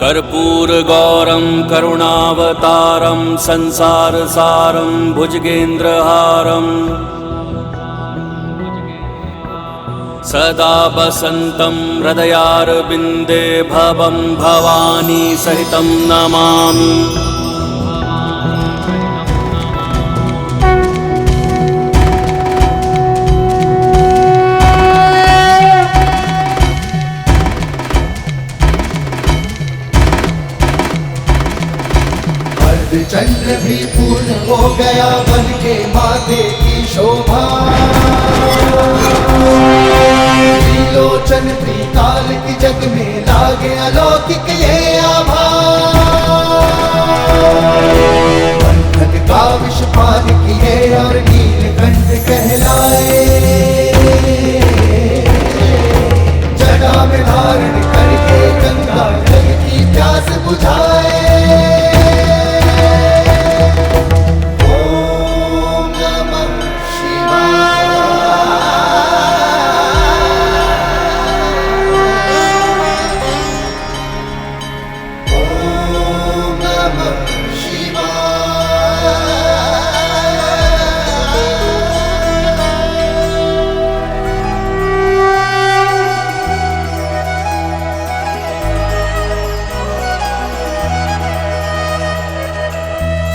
कर्पूरगौरं करुणावतारं संसारसारं भुजगेन्द्रहारं सदा वसन्तं हृदयारविन्दे भवं भवानी सहितं नमामि। चंद्र भी पूर्ण हो गया बन के माथे की शोभा, त्रिलोचन त्रिकाल की जग में लागे अलौकिक ये आभा। बंधन का विष पान किए और नीलकंठ कहलाए, जटा में धारण करके गंगा जल की प्यास बुझाए।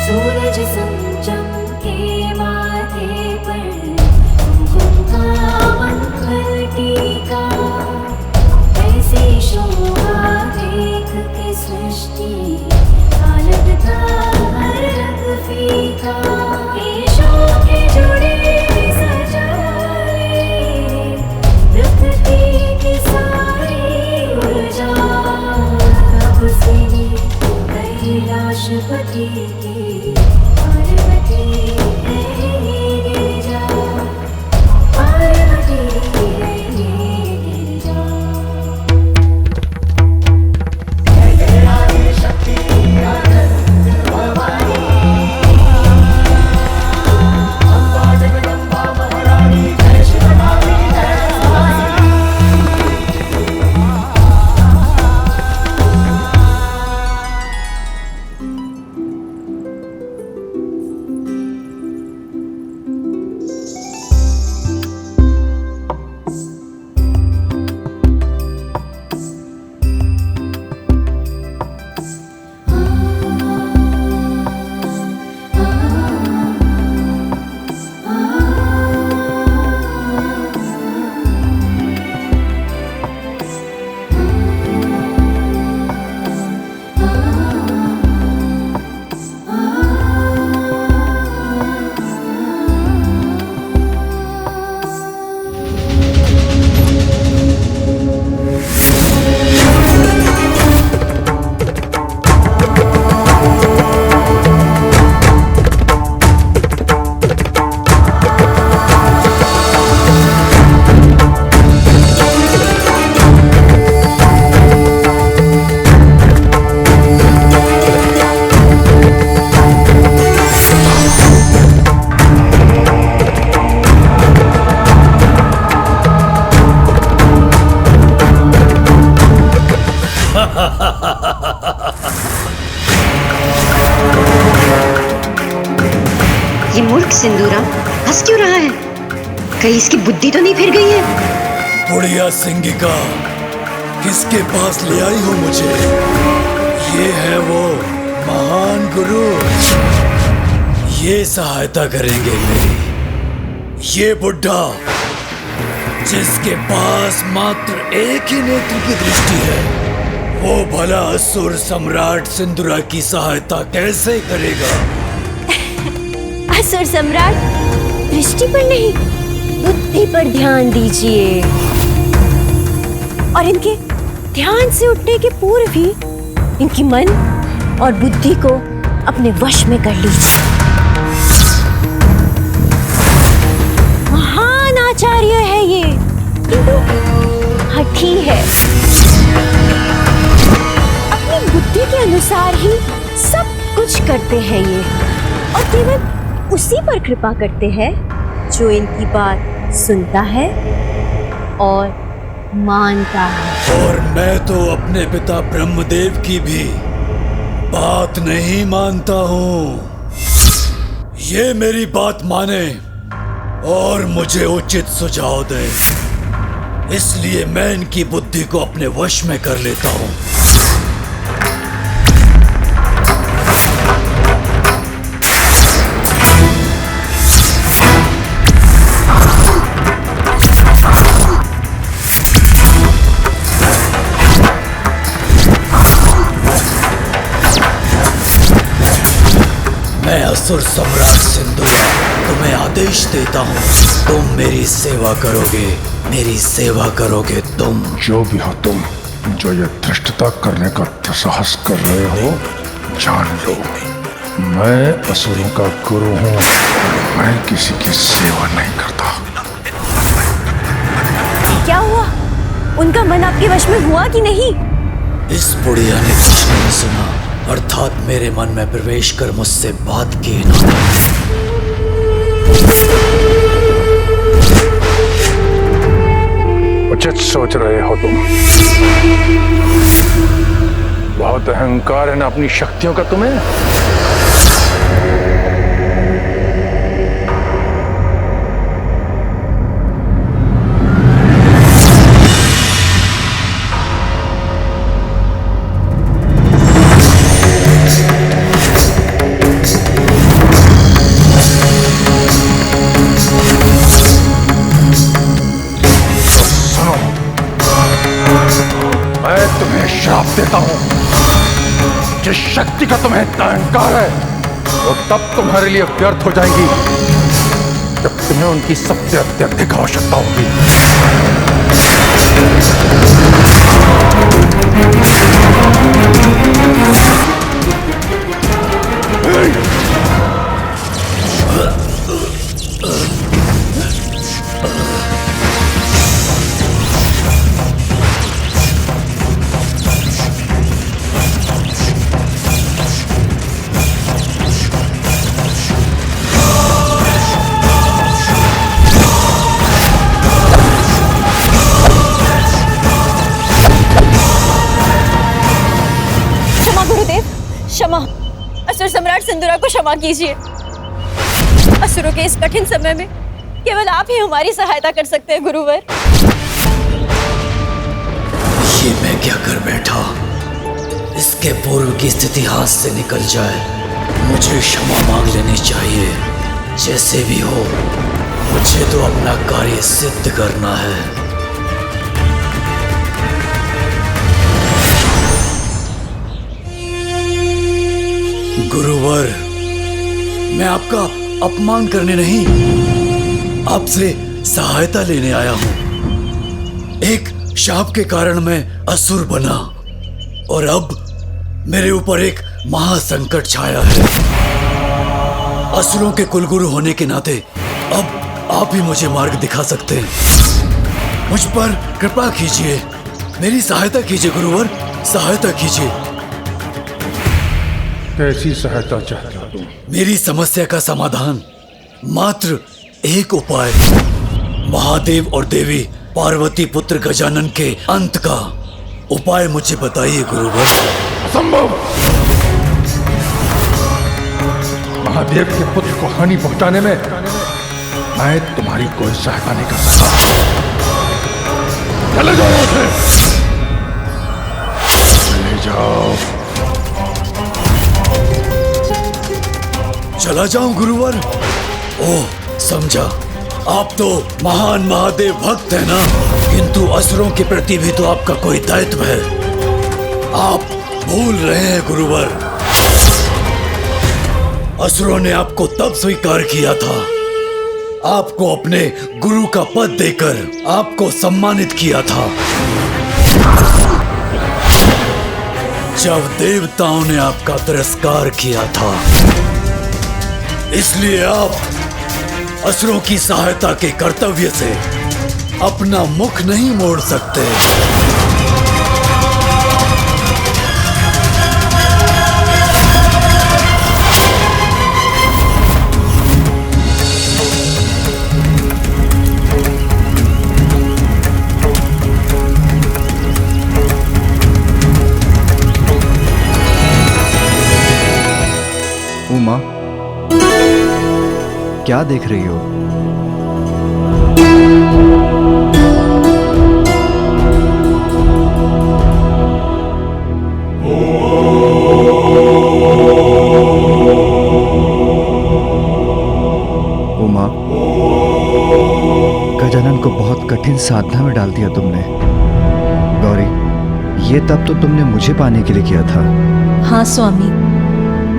सूरज चमके माथे पर कुमकुम का मंगल टीका, ऐसी शोभा देख के सृष्टि का लगता हर रंग फीका। केशों के जुड़े सजाए प्रकृति की सारी ऊर्जा, कब से कैलाशपति की पार्वती है गिरिजा, पार्वती है गिरिजा। शक्ति आनंद भवानी, अम्बा जगदम्बा महारानी, जय शिवकाली जय भवानी। ये मूर्ख सिंदूरा हंस क्यों रहा है? कहीं इसकी बुद्धि तो नहीं फिर गई है? बुढ़िया सिंगिका, किसके पास ले आई हो मुझे? ये है वो महान गुरु, ये सहायता करेंगे मेरी। ये बुढ़ा जिसके पास मात्र एक ही नेत्र की दृष्टि है, वो भला असुर सम्राट सिंदूरा की सहायता कैसे करेगा? असुर सम्राट दृष्टि पर नहीं, बुद्धि पर ध्यान दीजिए और इनके ध्यान से उठने के पूर्व ही इनकी मन और बुद्धि को अपने वश में कर लीजिए। महान आचार्य है ये, किंतु हठी है। अपनी बुद्धि के अनुसार ही सब कुछ करते हैं ये, और केवल उसी पर कृपा करते हैं जो इनकी बात सुनता है और मानता है। और मैं तो अपने पिता ब्रह्मदेव की भी बात नहीं मानता हूँ। ये मेरी बात माने और मुझे उचित सुझाव दे, इसलिए मैं इनकी बुद्धि को अपने वश में कर लेता हूँ। मैं असुर सम्राट सिंदूरा तुम्हें आदेश देता हूँ, तुम मेरी सेवा करोगे, मेरी सेवा करोगे तुम। जो भी हो तुम, जो ये धृष्टता करने का दुस्साहस कर रहे हो, जान लो मैं असुरों का गुरु हूँ। मैं किसी की सेवा नहीं करता। क्या हुआ? उनका मन आपके वश में हुआ कि नहीं? इस बुढ़िया ने कुछ नहीं सुना, अर्थात मेरे मन में प्रवेश कर मुझसे बात की ना। उचित सोच रहे हो तुम। बहुत अहंकार है ना अपनी शक्तियों का तुम्हें। श्राप देता हूं, जिस शक्ति का तुम्हें इतना अहंकार है वो तब तुम्हारे लिए व्यर्थ हो जाएंगी जब तुम्हें उनकी सबसे अत्यधिक आवश्यकता होगी। क्षमा, असुर सम्राट सिंदूरा को क्षमा कीजिए। असुरों के इस कठिन समय में केवल आप ही हमारी सहायता कर सकते हैं गुरुवर। ये मैं क्या कर बैठा? इसके पूर्व की स्थिति हाथ से निकल जाए, मुझे क्षमा मांग लेनी चाहिए। जैसे भी हो, मुझे तो अपना कार्य सिद्ध करना है। गुरुवर, मैं आपका अपमान करने नहीं, आपसे सहायता लेने आया हूं। एक शाप के कारण मैं असुर बना और अब मेरे ऊपर एक महासंकट छाया है। असुरों के कुलगुरु होने के नाते अब आप ही मुझे मार्ग दिखा सकते हैं। मुझ पर कृपा कीजिए, मेरी सहायता कीजिए गुरुवर, सहायता कीजिए। कैसी सहायता चाहते हो तुम? मेरी समस्या का समाधान, मात्र एक उपाय। महादेव और देवी पार्वती पुत्र गजानन के अंत का उपाय मुझे बताइए गुरुवर। असंभव! महादेव के पुत्र को हानि पहुंचाने में मैं तुम्हारी कोई सहायता नहीं कर सकता। चले जाओ यहाँ से। चले जाओ। चला जाऊं गुरुवर? ओह, समझा, आप तो महान महादेव भक्त हैं ना, किंतु असुरों के प्रति भी तो आपका कोई दायित्व है। आप भूल रहे हैं गुरुवर। असुरों ने आपको तब स्वीकार किया था, आपको अपने गुरु का पद देकर आपको सम्मानित किया था, जब देवताओं ने आपका तिरस्कार किया था। इसलिए आप असुरों की सहायता के कर्तव्य से अपना मुख नहीं मोड़ सकते। उमा, क्या देख रही हो? उमा, गजानन को बहुत कठिन साधना में डाल दिया तुमने। गौरी, ये तब तो तुमने मुझे पाने के लिए किया था। हाँ स्वामी,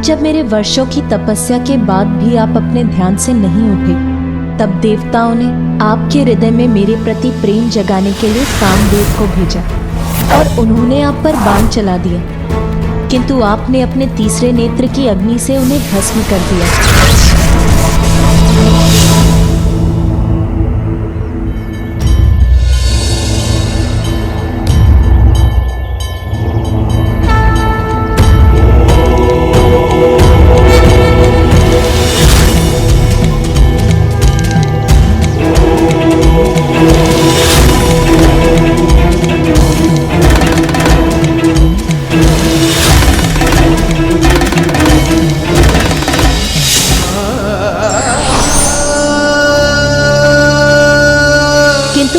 जब मेरे वर्षों की तपस्या के बाद भी आप अपने ध्यान से नहीं उठे, तब देवताओं ने आपके हृदय में मेरे प्रति प्रेम जगाने के लिए कामदेव को भेजा और उन्होंने आप पर बाण चला दिया, किंतु आपने अपने तीसरे नेत्र की अग्नि से उन्हें भस्म कर दिया।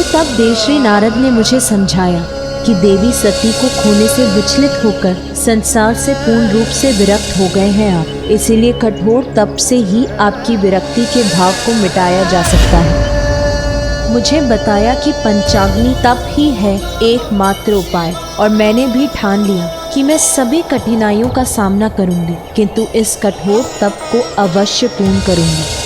तब देवश्री नारद ने मुझे समझाया कि देवी सती को खोने से विचलित होकर संसार से पूर्ण रूप से विरक्त हो गए हैं आप, इसीलिए कठोर तप से ही आपकी विरक्ति के भाव को मिटाया जा सकता है। मुझे बताया कि पंचाग्नि तप ही है एकमात्र उपाय, और मैंने भी ठान लिया कि मैं सभी कठिनाइयों का सामना करूंगी, किंतु इस कठोर तप को अवश्य पूर्ण करूंगी।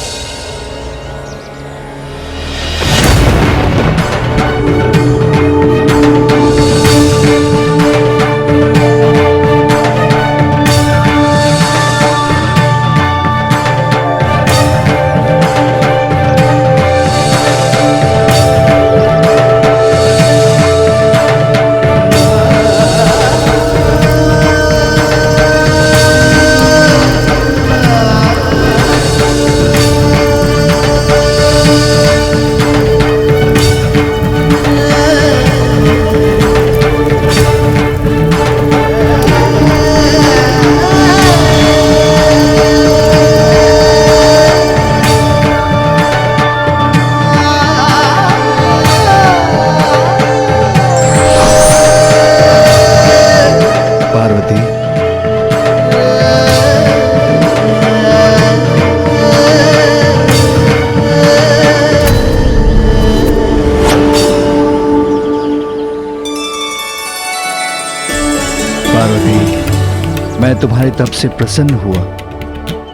मैं तुम्हारी तप से प्रसन्न हुआ।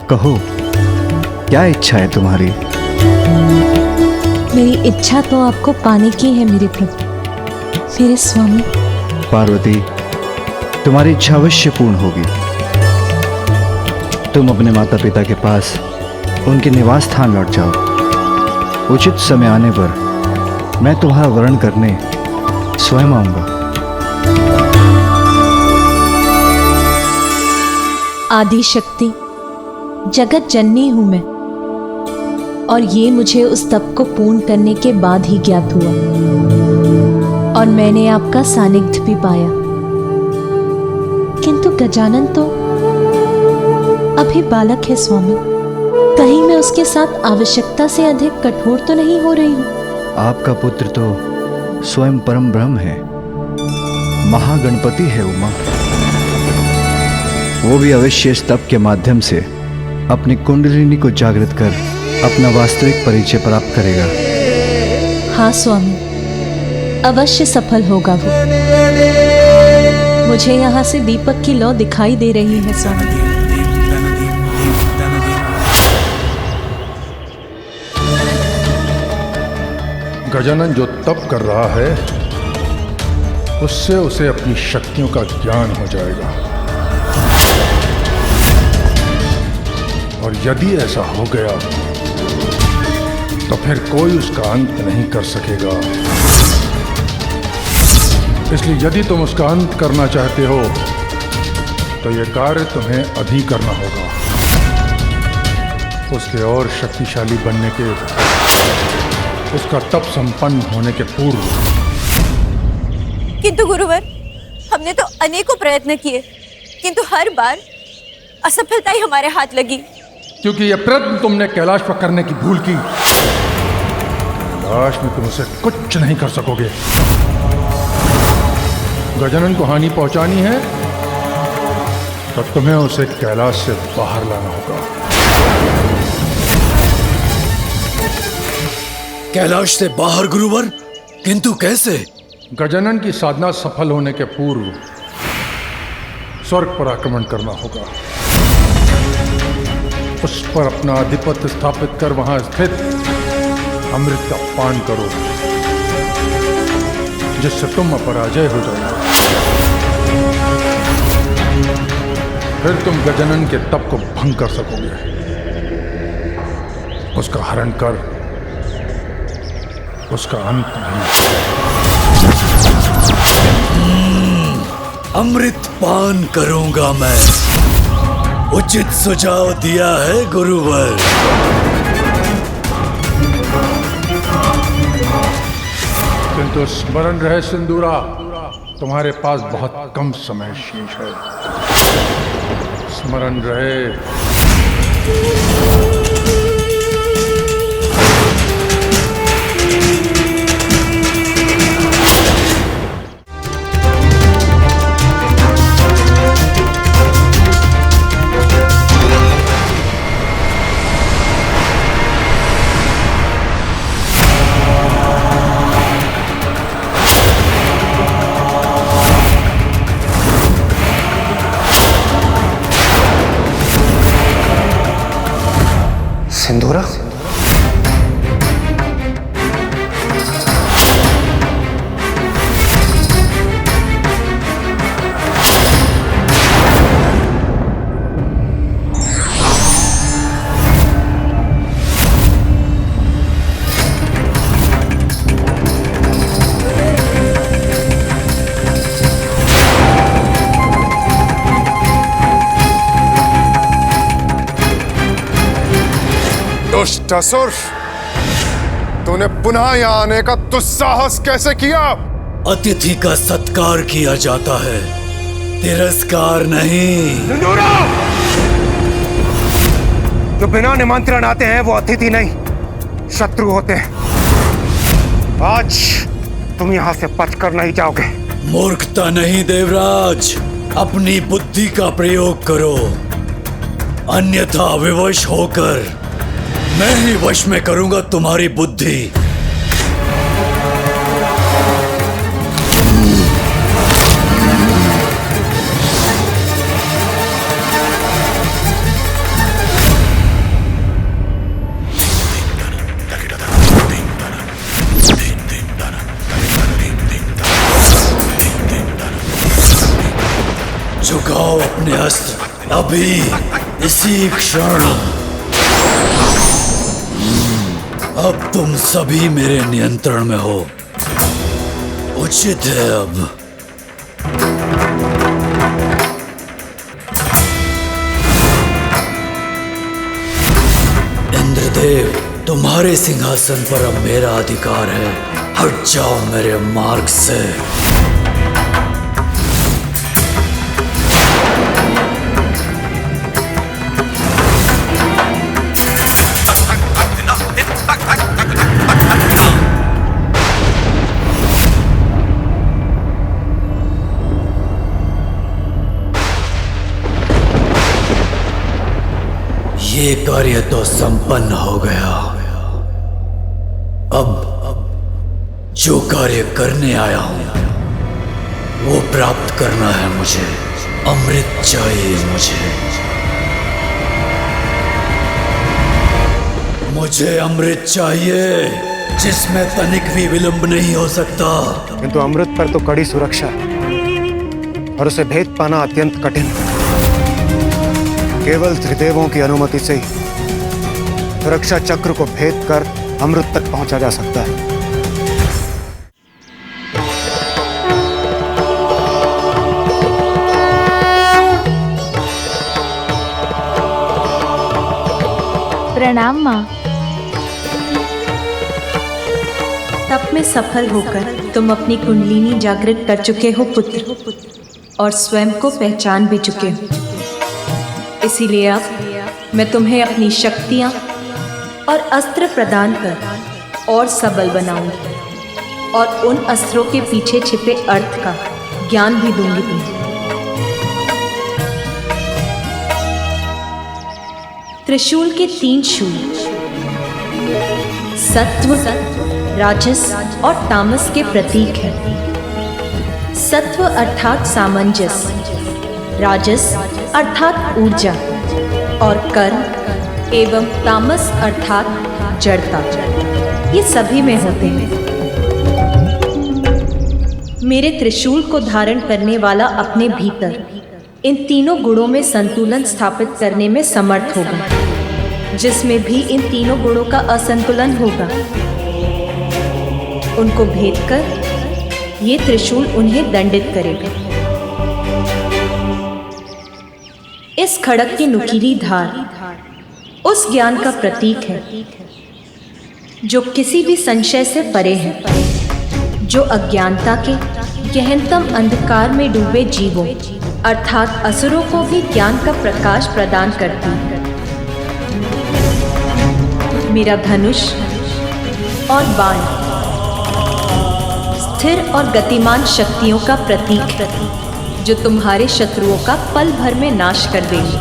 कहो, क्या इच्छा है तुम्हारी? मेरी इच्छा तो आपको पाने की है मेरे प्रभु, मेरे स्वामी। पार्वती, तुम्हारी इच्छा अवश्य पूर्ण होगी। तुम अपने माता पिता के पास उनके निवास स्थान लौट जाओ। उचित समय आने पर मैं तुम्हारा वरण करने स्वयं आऊंगा। आदि शक्ति जगत जननी हूं मैं, और ये मुझे उस तप को पूर्ण करने के बाद ही ज्ञात हुआ, और मैंने आपका सानिध्य भी पाया। किंतु गजानन तो अभी बालक है स्वामी, कहीं मैं उसके साथ आवश्यकता से अधिक कठोर तो नहीं हो रही हूं? आपका पुत्र तो स्वयं परम ब्रह्म है, महागणपति है उमा। वो भी अवश्य इस तप के माध्यम से अपनी कुंडलिनी को जागृत कर अपना वास्तविक परिचय प्राप्त करेगा। हाँ स्वामी, अवश्य सफल होगा वो। मुझे यहाँ से दीपक की लौ दिखाई दे रही है स्वामी। गजानन जो तप कर रहा है उससे उसे अपनी शक्तियों का ज्ञान हो जाएगा, और यदि ऐसा हो गया तो फिर कोई उसका अंत नहीं कर सकेगा। इसलिए यदि तुम उसका अंत करना चाहते हो तो यह कार्य तुम्हें अभी करना होगा, उसके और शक्तिशाली बनने के, उसका तप संपन्न होने के पूर्व। किंतु गुरुवर, हमने तो अनेकों प्रयत्न किए, किंतु हर बार असफलता ही हमारे हाथ लगी। क्योंकि यह प्रयत्न तुमने कैलाश पर करने की भूल की। कैलाश में तुम उसे कुछ नहीं कर सकोगे। गजानन को हानि पहुंचानी है तो तुम्हें उसे कैलाश से बाहर लाना होगा। कैलाश से बाहर गुरुवर? किंतु कैसे? गजानन की साधना सफल होने के पूर्व स्वर्ग पर आक्रमण करना होगा। उस पर अपना आधिपत्य स्थापित कर वहां स्थित अमृत का पान करो, जिससे तुम अपराजय हो जाओगे। फिर तुम गजानन के तप को भंग कर सकोगे, उसका हरण कर उसका अंत नहीं। अमृत पान करूंगा मैं। उचित सुझाव दिया है गुरुवर। किंतु स्मरण रहे सिंदूरा, तुम्हारे पास बहुत कम समय शेष है। स्मरण रहे। सिंदूरा, दुष्ट असुर, तूने पुनः यहाँ आने का दुस्साहस कैसे किया? अतिथि का सत्कार किया जाता है, तिरस्कार नहीं। सिंदूरा, जो बिना निमंत्रण आते हैं वो अतिथि नहीं, शत्रु होते हैं। आज तुम यहाँ से बचकर नहीं जाओगे। मूर्खता नहीं देवराज, अपनी बुद्धि का प्रयोग करो, अन्यथा विवश होकर मैं ही वश में करूंगा तुम्हारी बुद्धि। झुकाओ अपने अस्त्र अभी, इसी क्षण। अब तुम सभी मेरे नियंत्रण में हो। उचित है अब। इंद्रदेव, तुम्हारे सिंहासन पर अब मेरा अधिकार है। हट जाओ मेरे मार्ग से। ये कार्य तो संपन्न हो गया। अब जो कार्य करने आया हूं वो प्राप्त करना है मुझे। अमृत चाहिए मुझे अमृत चाहिए, जिसमें तनिक भी विलंब नहीं हो सकता। किंतु अमृत पर तो कड़ी सुरक्षा है और उसे भेद पाना अत्यंत कठिन। केवल त्रिदेवों की अनुमति से ही सुरक्षा चक्र को भेद कर अमृत तक पहुंचा जा सकता है। प्रणाम माँ। तप में सफल होकर तुम अपनी कुंडलिनी जागृत कर चुके हो पुत्र, और स्वयं को पहचान भी चुके हो। इसीलिए अब मैं तुम्हें अपनी शक्तियां और अस्त्र प्रदान कर और सबल बनाऊंगी और उन अस्त्रों के पीछे छिपे अर्थ का ज्ञान भी दूंगी तुम्हें। त्रिशूल के 3 शूल सत्व, राजस और तामस के प्रतीक हैं। सत्व अर्थात सामंजस्य, राजस अर्थात ऊर्जा और कर्म एवं तामस अर्थात जड़ता, ये सभी में होते हैं। मेरे त्रिशूल को धारण करने वाला अपने भीतर इन तीनों गुणों में संतुलन स्थापित करने में समर्थ होगा। जिसमें भी इन तीनों गुणों का असंतुलन होगा, उनको भेद कर ये त्रिशूल उन्हें दंडित करेगा। इस खड़ग की नुकीली धार उस ज्ञान का प्रतीक है जो किसी भी संशय से परे है, जो अज्ञानता के गहनतम अंधकार में डूबे जीवों अर्थात असुरों को भी ज्ञान का प्रकाश प्रदान करती है। मेरा धनुष और बाण स्थिर और गतिमान शक्तियों का प्रतीक है, जो तुम्हारे शत्रुओं का पल भर में नाश कर देंगे।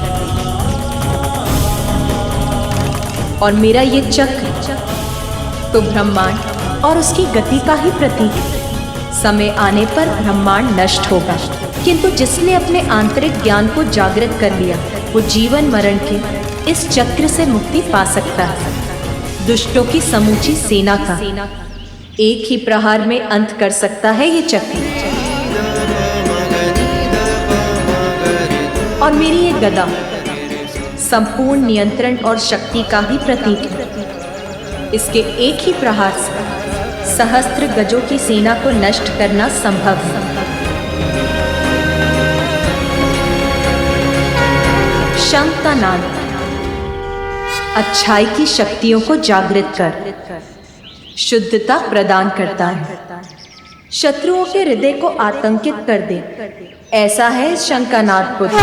और मेरा ये चक्र तो ब्रह्मांड और उसकी गति का ही प्रतीक है। समय आने पर ब्रह्मांड नष्ट होगा, किंतु जिसने अपने आंतरिक ज्ञान को जागृत कर लिया, वो जीवन मरण के इस चक्र से मुक्ति पा सकता है। दुष्टों की समूची सेना का एक ही प्रहार में अंत कर सकता है ये चक्र। और मेरी ये गदा संपूर्ण नियंत्रण और शक्ति का ही प्रतीक है। इसके एक ही प्रहार से सहस्त्र गजों की सेना को नष्ट करना संभव है। शंख का नाद अच्छाई की शक्तियों को जागृत कर शुद्धता प्रदान करता है, शत्रुओं के हृदय को आतंकित कर दे, ऐसा है इस शंख का नाद पुत्र।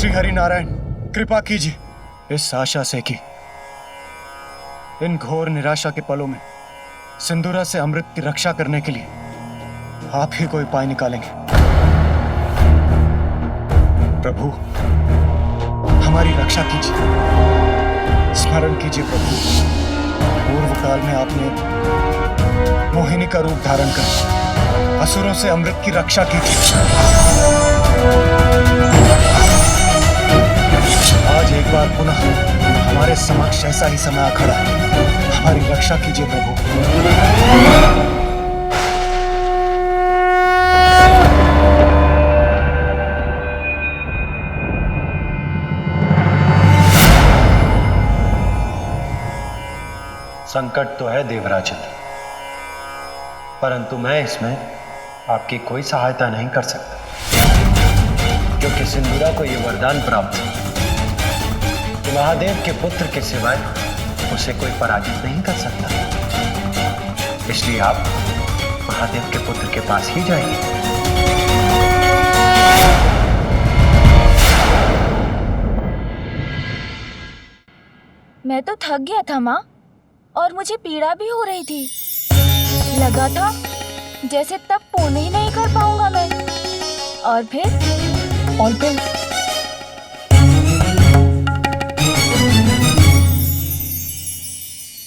हरिनारायण, कृपा कीजिए इस आशा से कि इन घोर निराशा के पलों में सिंदूरा से अमृत की रक्षा करने के लिए आप ही कोई उपाय निकालेंगे। प्रभु, हमारी रक्षा कीजिए। स्मरण कीजिए प्रभु, पूर्व काल में आपने मोहिनी का रूप धारण कर असुरों से अमृत की रक्षा की थी। आज एक बार पुनः हमारे समक्ष ऐसा ही समय आ खड़ा है। हमारी रक्षा कीजिए प्रभु। संकट तो है देवराजन, परंतु मैं इसमें आपकी कोई सहायता नहीं कर सकता, क्योंकि सिंदूरा को यह वरदान प्राप्त है कि महादेव के पुत्र के सिवाय उसे कोई पराजित नहीं कर सकता। इसलिए आप महादेव के पुत्र के पास ही जाइए। मैं तो थक गया था माँ, और मुझे पीड़ा भी हो रही थी। लगा था जैसे तब पूर्ण ही नहीं कर पाऊंगा मैं। और फिर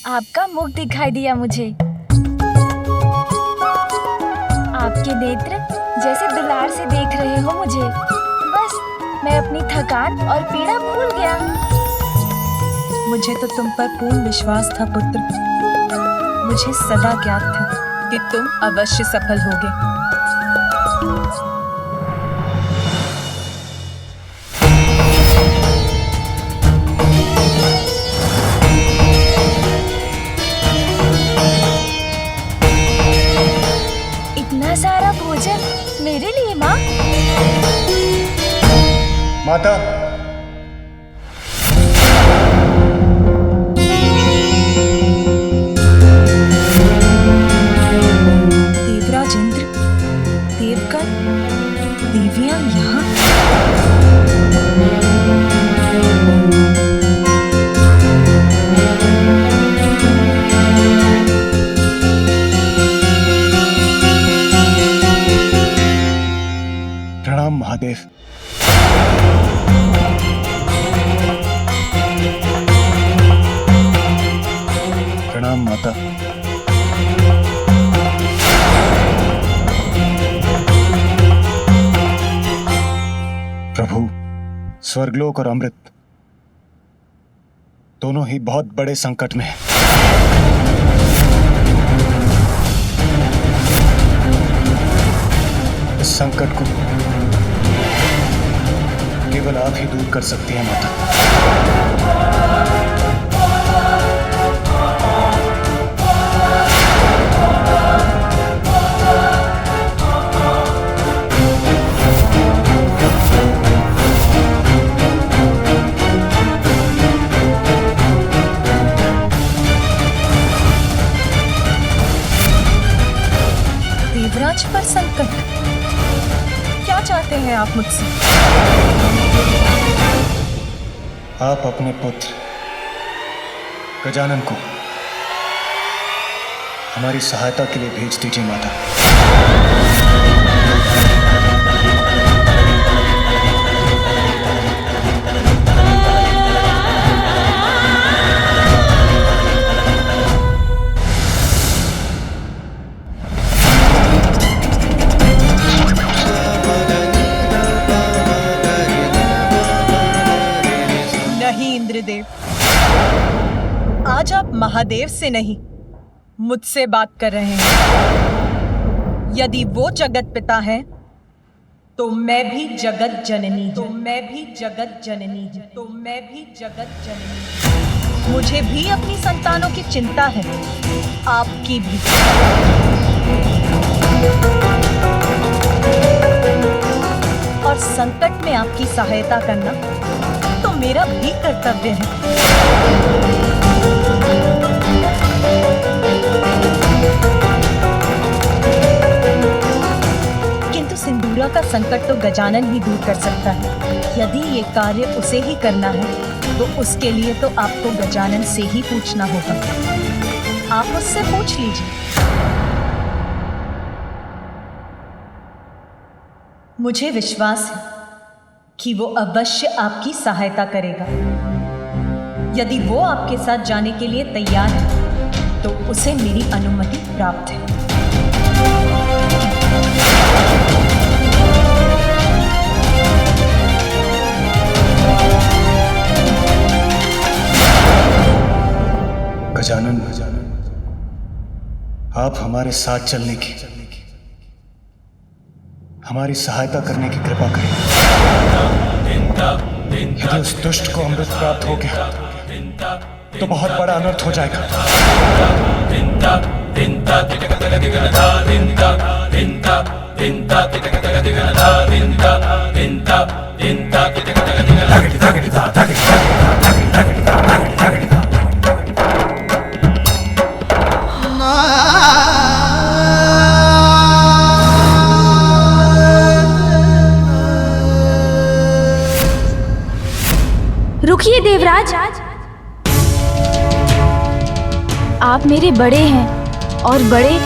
आपका मुख दिखाई दिया मुझे। आपके नेत्र जैसे दुलार से देख रहे हो मुझे। बस मैं अपनी थकान और पीड़ा भूल गया। मुझे तो तुम पर पूर्ण विश्वास था पुत्र। मुझे सदा ज्ञात था कि तुम अवश्य सफल होगे। इतना सारा भोजन मेरे लिए माँ? माता, देवराज इंद्र, देवगण, देवियां यहाँ? प्रणाम महादेव। प्रणाम माता। प्रभु, स्वर्गलोक और अमृत दोनों ही बहुत बड़े संकट में हैं। इस संकट को केवल आप ही दूर कर सकती हैं माता। देवराज पर संकट? क्या चाहते हैं आप मुझसे? आप अपने पुत्र गजानन को हमारी सहायता के लिए भेज दीजिए माता। नहीं इंद्रदेव, आज आप महादेव से नहीं मुझसे बात कर रहे हैं। यदि वो जगत पिता है तो मैं भी जगत जननी हूं। मुझे भी अपनी संतानों की चिंता है, आपकी भी। और संकट में आपकी सहायता करना तो मेरा भी कर्तव्य है। किंतु सिंदूरा का संकट तो गजानन ही दूर कर सकता है। यदि ये कार्य उसे ही करना है तो उसके लिए तो आपको गजानन से ही पूछना होगा। आप उससे पूछ लीजिए। मुझे विश्वास है कि वो अवश्य आपकी सहायता करेगा। यदि वो आपके साथ जाने के लिए तैयार है तो उसे मेरी अनुमति प्राप्त है। गजानन, आप हमारे साथ चलने की, हमारी सहायता करने की कृपा करें। यदि उस दुष्ट को अमृत प्राप्त हो गया तो बहुत बड़ा अनर्थ हो जाएगा। रुकिए देवराज, आप मेरे बड़े हैं और बड़े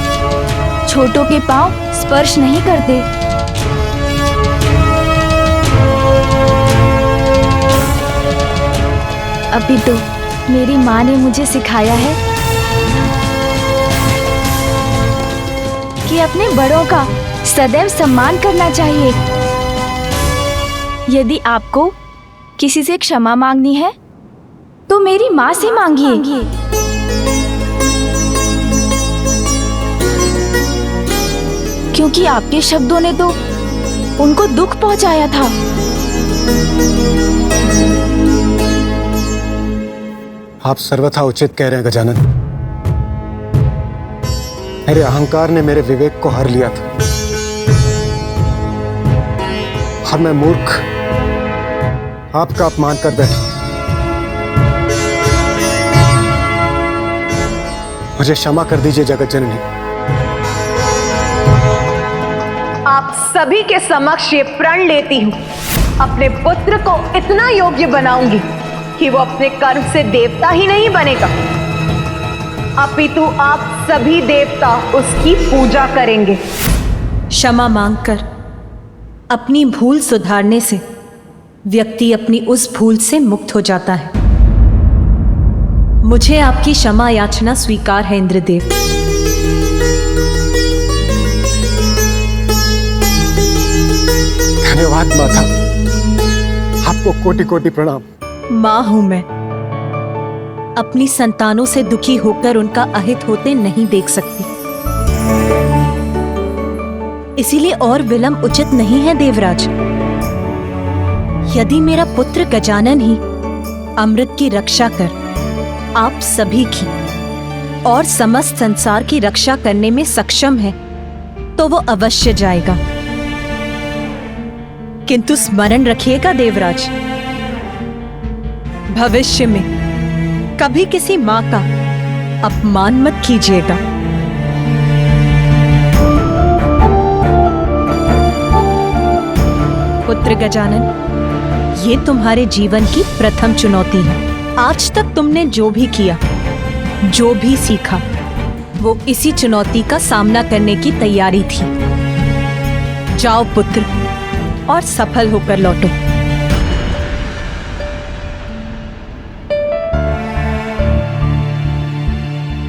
छोटों के पांव स्पर्श नहीं करते। अभी तो मेरी माँ ने मुझे सिखाया है कि अपने बड़ों का सदैव सम्मान करना चाहिए। यदि आपको किसी से क्षमा मांगनी है तो मेरी माँ से मांगिए। क्योंकि आपके शब्दों ने तो उनको दुख पहुंचाया था। आप सर्वथा उचित कह रहे हैं गजानन। मेरे अहंकार ने मेरे विवेक को हर लिया था और मैं मूर्ख आपका अपमान कर बैठा। मुझे क्षमा कर दीजिए जगत जननी। आप सभी के समक्ष ये प्रण लेती हूँ, अपने पुत्र को इतना योग्य बनाऊंगी कि वो अपने कर्म से देवता ही नहीं बनेगा, अपितु आप सभी देवता उसकी पूजा करेंगे। क्षमा मांगकर अपनी भूल सुधारने से व्यक्ति अपनी उस भूल से मुक्त हो जाता है। मुझे आपकी क्षमा याचना स्वीकार है इंद्रदेव। धन्यवाद माता, आपको कोटि कोटि प्रणाम। माँ हूं मैं, अपनी संतानों से दुखी होकर उनका अहित होते नहीं देख सकती, इसीलिए और विलंब उचित नहीं है देवराज। यदि मेरा पुत्र गजानन ही अमृत की रक्षा कर आप सभी की और समस्त संसार की रक्षा करने में सक्षम है तो वो अवश्य जाएगा। किंतु स्मरण रखिएगा देवराज, भविष्य में कभी किसी मां का अपमान मत कीजिएगा। पुत्र गजानन, ये तुम्हारे जीवन की प्रथम चुनौती है। आज तक तुमने जो भी किया, जो भी सीखा, वो इसी चुनौती का सामना करने की तैयारी थी। जाओ पुत्र और सफल होकर लौटो।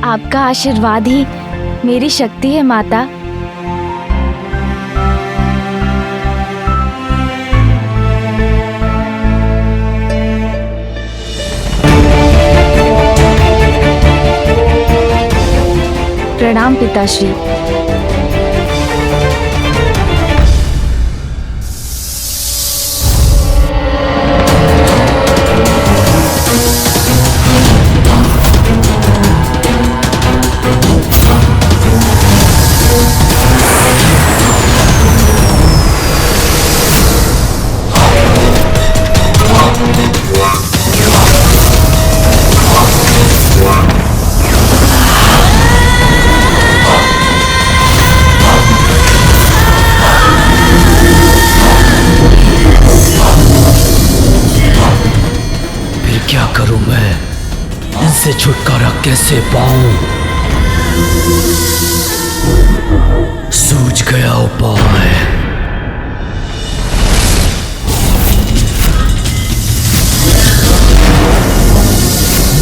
आपका आशीर्वाद ही मेरी शक्ति है माता। प्रणाम पिताश्री। क्या करूं मैं? इनसे छुटकारा कैसे पाऊं? सूझ गया उपाय।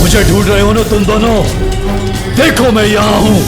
मुझे ढूंढ रहे हो ना तुम दोनों? देखो मैं यहां हूं।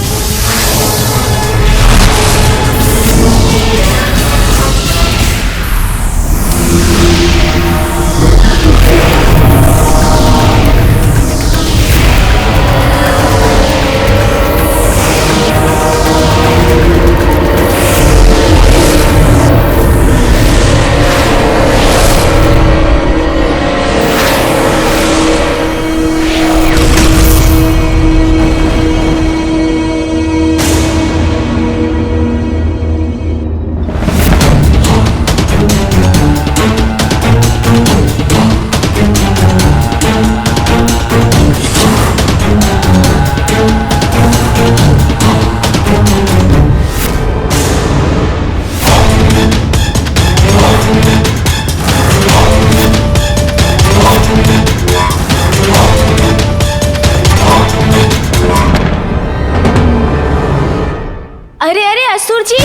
अरे अरे असुर जी,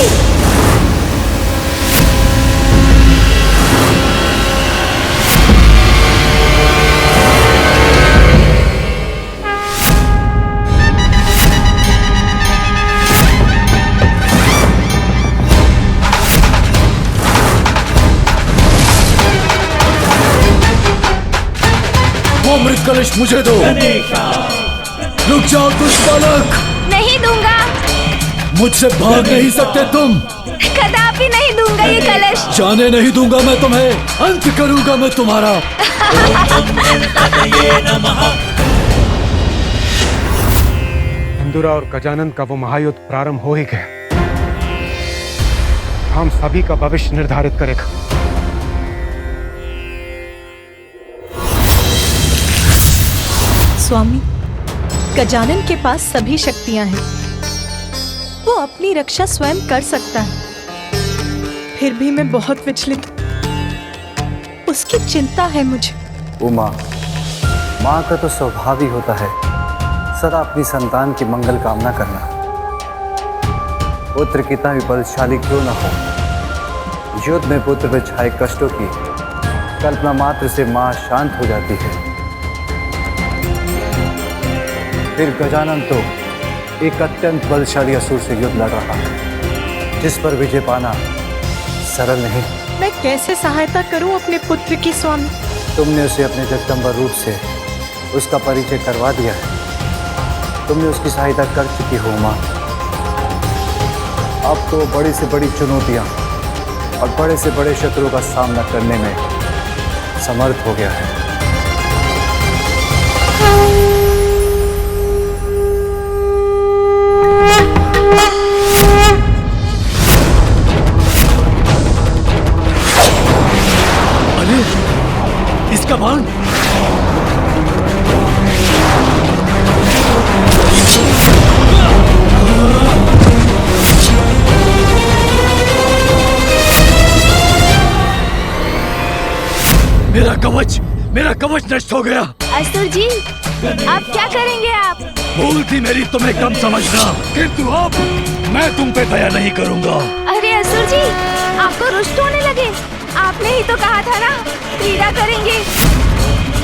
कलश मुझे दो। रुक जाओ दुष्ट बालक, नहीं दूंगा। मुझसे भाग नहीं सकते तुम। कदापि नहीं दूंगा ये कलश। जाने नहीं दूंगा मैं तुम्हें, अंत करूंगा मैं तुम्हारा। सिंदूरा और गजानन का वो महायुद्ध प्रारंभ हो ही गया। हम सभी का भविष्य निर्धारित करेगा। स्वामी, गजानन के पास सभी शक्तियां हैं। वो अपनी रक्षा स्वयं कर सकता है। फिर भी मैं बहुत विचलित हूं। उसकी चिंता है मुझे। उमा, माँ का तो स्वभाव ही होता है सदा अपनी संतान की मंगल कामना करना। पुत्र कितना भी बलशाली क्यों न हो, युद्ध में पुत्र पर छाए कष्टों की कल्पना मात्र से माँ शांत हो जाती है। फिर गजानन तो एक अत्यंत बलशाली असुर से युद्ध लड़ रहा है, जिस पर विजय पाना सरल नहीं। मैं कैसे सहायता करूं अपने पुत्र की स्वामी? तुमने उसे अपने जगदम्बा रूप से उसका परिचय करवा दिया है। तुमने उसकी सहायता कर चुकी हो माँ। अब तो बड़ी से बड़ी चुनौतियां और बड़े से बड़े शत्रुओं का सामना करने में समर्थ हो गया है। अरे, इसका बाण! मेरा कवच नष्ट हो गया। असुर जी, अब क्या करेंगे आप? भूल थी मेरी तुम्हें कम समझना, किंतु अब मैं तुम पे दया नहीं करूंगा। अरे असुर जी, आपको रुष्ट होने लगे। आपने ही तो कहा था ना, क्रीड़ा करेंगे।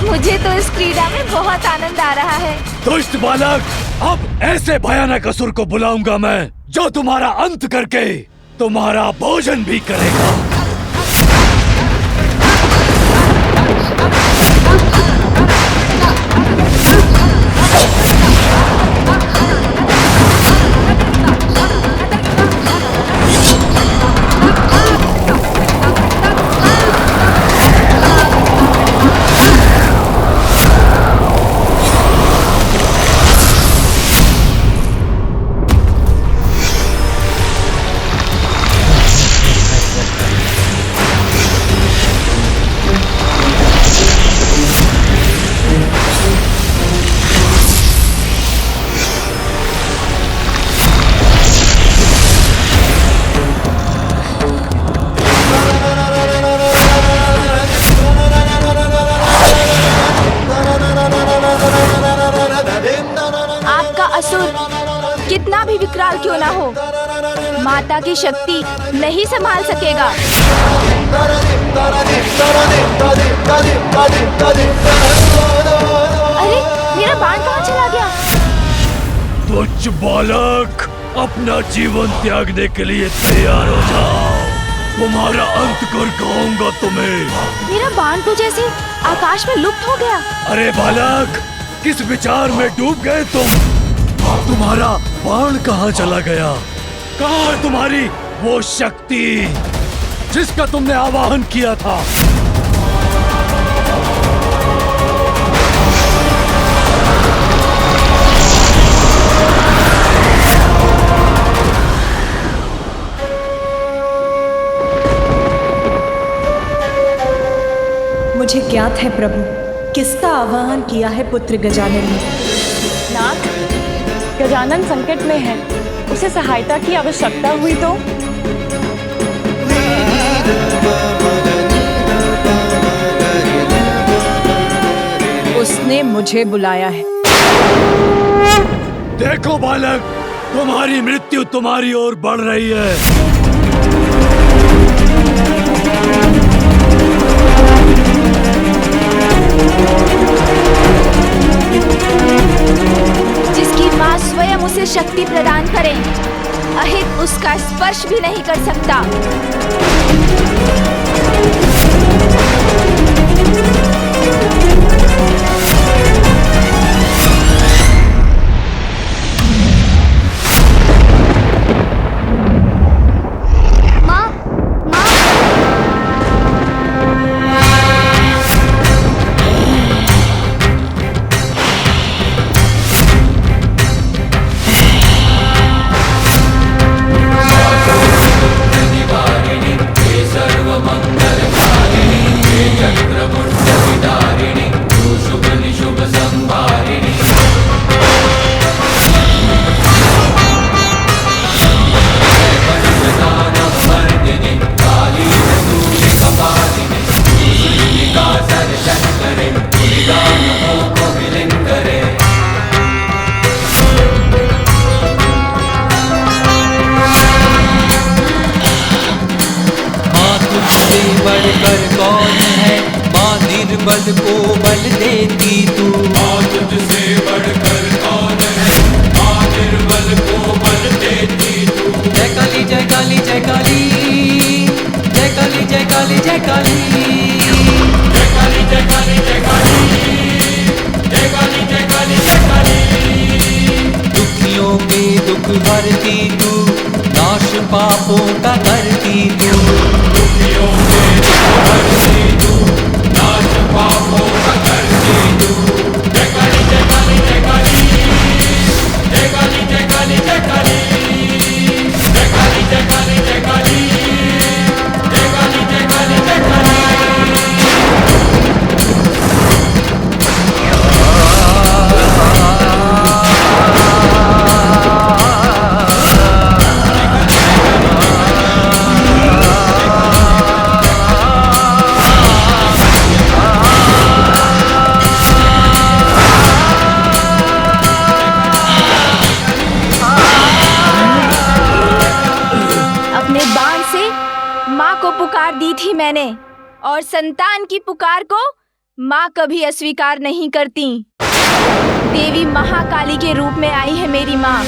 मुझे तो इस क्रीड़ा में बहुत आनंद आ रहा है। दुष्ट बालक, अब ऐसे भयानक असुर को बुलाऊंगा मैं, जो तुम्हारा अंत करके तुम्हारा भोजन भी करेगा। कितना भी विकराल क्यों ना हो, माता की शक्ति नहीं संभाल सकेगा। अरे, मेरा बाण कहाँ चला गया? तुच्छ बालक, अपना जीवन त्यागने के लिए तैयार हो जाओ। तुम्हारा अंत कर कहूंगा तुम्हें। मेरा बाण तो जैसे आकाश में लुप्त हो गया। अरे बालक, किस विचार में डूब गए तुम? तुम्हारा बाण कहाँ चला गया? कहाँ है तुम्हारी वो शक्ति जिसका तुमने आवाहन किया था? मुझे ज्ञात है प्रभु, किसका आवाहन किया है पुत्र गजानन ने। नाथ, गजानन संकट में है। उसे सहायता की आवश्यकता हुई तो? उसने मुझे बुलाया है। देखो बालक, तुम्हारी मृत्यु तुम्हारी ओर बढ़ रही है। जिसकी माँ स्वयं उसे शक्ति प्रदान करे, अहित उसका स्पर्श भी नहीं कर सकता। दुख हरती तू, नाश पापों का करती तू। दुखियों के दुख हरती तू, नाश पापों का करती तू। जय काली जय काली जय काली, जय काली जय काली जय काली, जय काली जय काली जय काली, जय काली जय काली जय काली। अपने बाण से माँ को पुकार दी थी मैंने, और संतान की पुकार को माँ कभी अस्वीकार नहीं करती। देवी महाकाली के रूप में आई है मेरी माँ।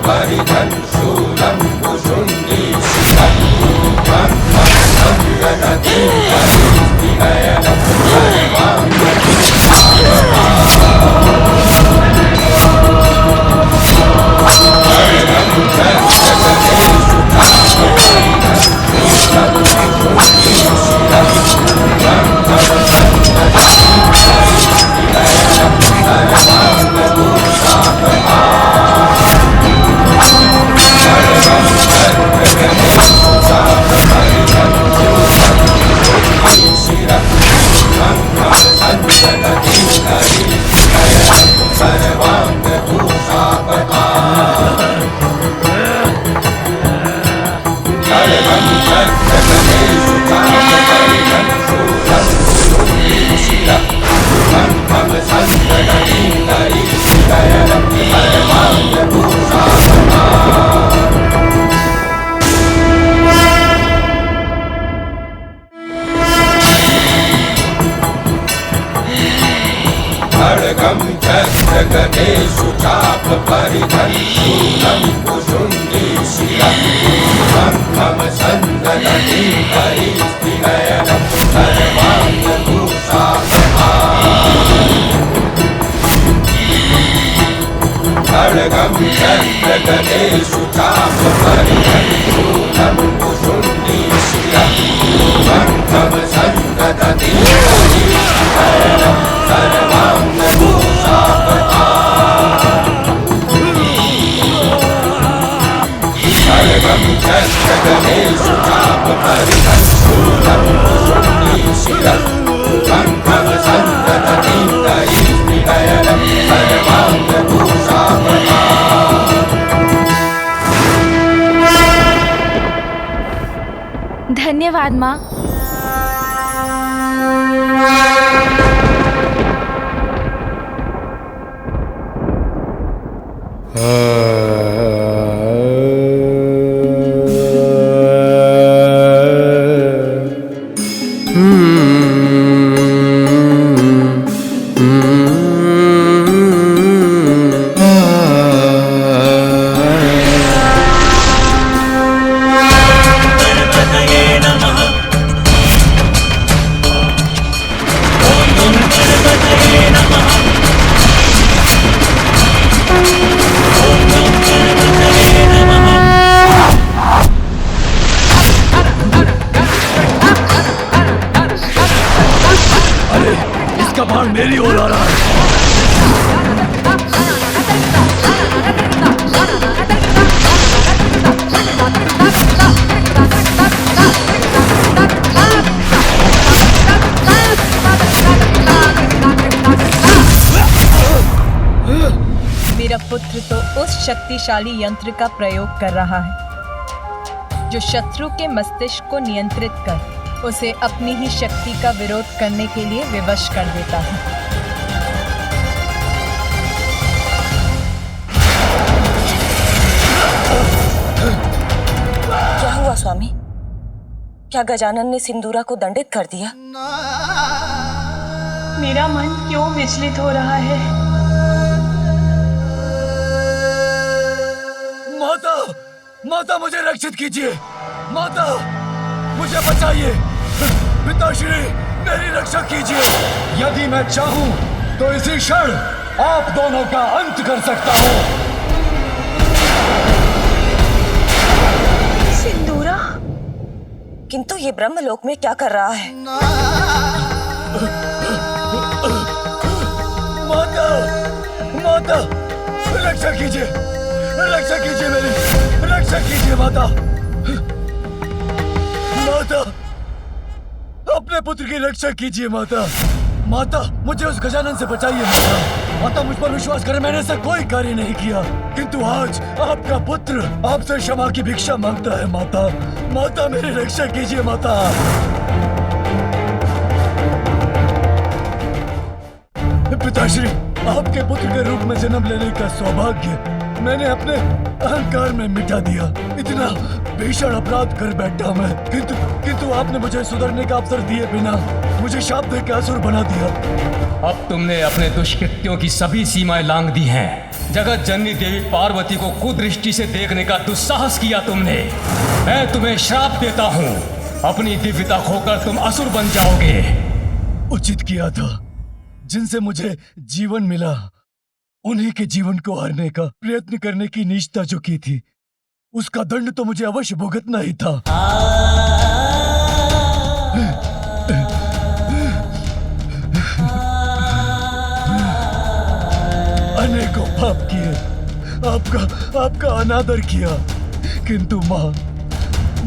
परिधन शूलं कुशुण्डी शिखं संगदति परिस्थिनयनं खड्गं चक्रगदेषु चाप परिधं शूलं कुशुण्डी शिरं शङ्खं सन्ददति परिस्थिनयनं सर्वाङ्गभूषापहारम् खड्गं चक्रगदेषु चाप परिधं शूलं कुशुण्डी शिरं शङ्खं सन्ददति परिस्थिनयनं खड्गं चक्रगदेषु चाप परिधं शूलं कुशुण्डी शिरं शङ्खं सन्ददति परिस्थिनयनं सर्वाङ्गभूषापहारम्। धन्यवाद माँ। मेरी ओर आ रहा है। मेरा पुत्र तो उस शक्तिशाली यंत्र का प्रयोग कर रहा है जो शत्रु के मस्तिष्क को नियंत्रित कर उसे अपनी ही शक्ति का विरोध करने के लिए विवश कर देता है। क्या गजानन ने सिंदूरा को दंडित कर दिया? मेरा मन क्यों विचलित हो रहा है? माता, माता मुझे रक्षित कीजिए। माता, मुझे बचाइए। पिताश्री, मेरी रक्षा कीजिए। यदि मैं चाहूं तो इसी क्षण आप दोनों का अंत कर सकता हूं। सिंदूरा, किंतु ये ब्रह्मलोक में क्या कर रहा है? माता, माता, रक्षा कीजिए, रक्षा कीजिए मेरी, रक्षा कीजिए माता। माता, अपने पुत्र की रक्षा कीजिए माता। माता, मुझे उस गजानन से बचाइए माता। माता, मुझ पर विश्वास करें, मैंने ऐसा कोई कार्य नहीं किया, किंतु आज आपका पुत्र आपसे क्षमा की भिक्षा मांगता है माता। माता, मेरी रक्षा कीजिए माता। पिताश्री, आपके पुत्र के रूप में जन्म लेने का सौभाग्य मैंने अपने अहंकार में मिटा दिया। इतना भीषण अपराध कर बैठा मैं, किंतु आपने मुझे सुधरने का अवसर दिए बिना मुझे शाप देकर असुर बना दिया। अब तुमने अपने दुष्कृत्यों की सभी सीमाएं लांघ दी हैं। जगत जननी देवी पार्वती को कुदृष्टि से देखने का दुस्साहस किया तुमने। मैं तुम्हें श्राप देता हूँ, अपनी दिव्यता खोकर तुम असुर बन जाओगे। उचित किया था, जिनसे मुझे जीवन मिला उन्हीं के जीवन को हारने का प्रयत्न करने की नीचता जो की थी, उसका दंड तो मुझे अवश्य भुगतना ही था। अनेकों पाप किए, आपका अनादर किया, किंतु माँ,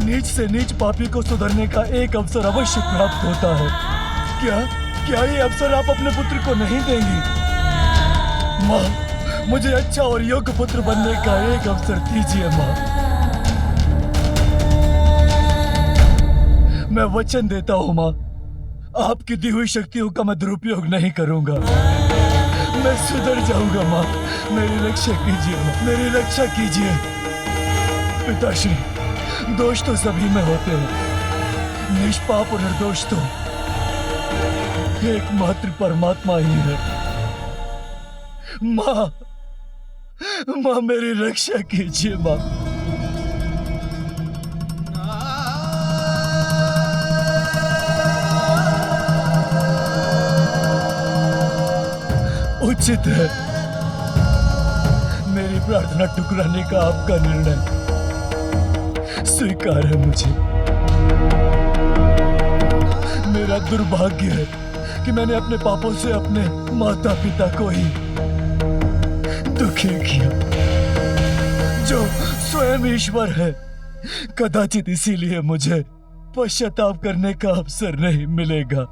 नीच से नीच पापी को सुधरने का एक अवसर अवश्य प्राप्त होता है। क्या ये अवसर आप अपने पुत्र को नहीं देंगी? माँ, मुझे अच्छा और योग्य पुत्र बनने का एक अवसर दीजिए माँ। मैं वचन देता हूँ माँ, आपकी दी हुई शक्तियों का मैं दुरुपयोग नहीं करूंगा। मैं सुधर जाऊंगा माँ, मेरी रक्षा कीजिए माँ, मेरी रक्षा कीजिए। पिताश्री, दोष तो सभी में होते हैं, निष्पाप और निर्दोष तो एकमात्र परमात्मा ही है। माँ, मेरी रक्षा कीजिए माँ। उचित है, मेरी प्रार्थना ठुकराने का आपका निर्णय स्वीकार है मुझे। मेरा दुर्भाग्य है कि मैंने अपने पापों से अपने माता पिता को ही दुखी किया, जो स्वयं ईश्वर है। कदाचित इसीलिए मुझे पश्चाताप करने का अवसर नहीं मिलेगा।